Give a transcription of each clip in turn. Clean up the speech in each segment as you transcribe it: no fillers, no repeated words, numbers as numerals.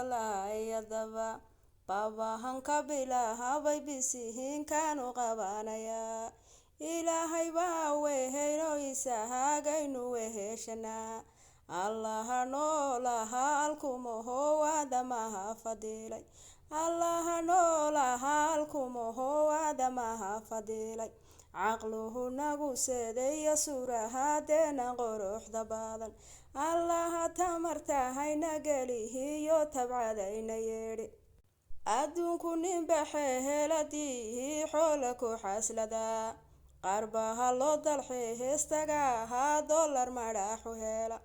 ayobalayadaba babahanka bilahabay bisihiin kaanu qabanaya ilaahay baa weheyno isahagaynu weheshanaa allaha noolaha alkumaho waadamaha fadilay allaha noolaha alkumaho waadamaha fadilay caqluhu nagu seedeeya suurahadeena quruxda badan allaha tamartahayna gelihiyo tabcadayna yeedhi adduunku ninbaxee heladii xoola ku xasladaa qarbaha loo dalxee heestaga ahaa dollar madhaxu heela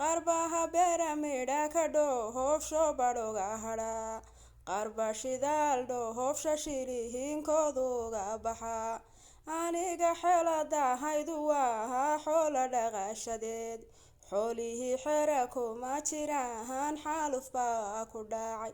qarbaha beera midha ka dhoohofsho badhoga hadhaa qarba shidaal dhoohofsha shilihiinkooduga baxaa aniga xeeladahaydu waahaa xoola dhaqashadeed xoolihii xera kuma jiraan xaaluf baa ku dhacay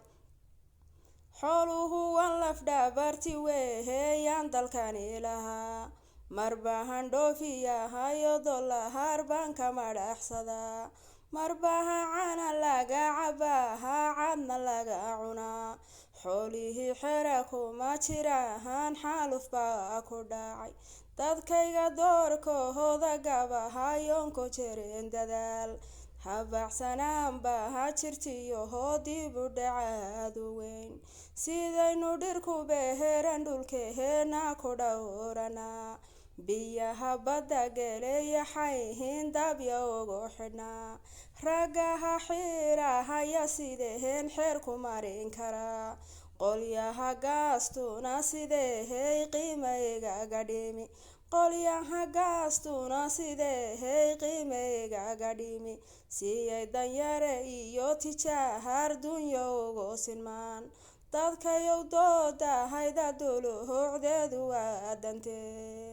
xooluhu waan lafdhabarti weeheyaan dalkani lahaa marbahan dhoofiyahayo dolahar baan ka madhaxsadaa marbaha cana laga cabaha cadna laga cunaa xoolihii xera kuma jiraan xaaluf baa ku dhacay dadkayga doorkahooda gabahayoonku jireen dadaal habacsanaan baha jirtiyohoo dibu dhacaadu weyn sidaynu dhirku beheran dhulkaheena ku dhowranaa biyaha badda geleya xayhiin dabya ugu xidhnaa raggaha xiirahaya sideheen xeer ku marin karaa qolyaha gaastuna sidehey qiimaygaga dhimi qolyaha gaastuna sidehey qiimaygaga dhimi siyay danyare iyo tijaahar dunyo ugu sinmaan dadkayow doodahayda duluhuucdeedu waa dantee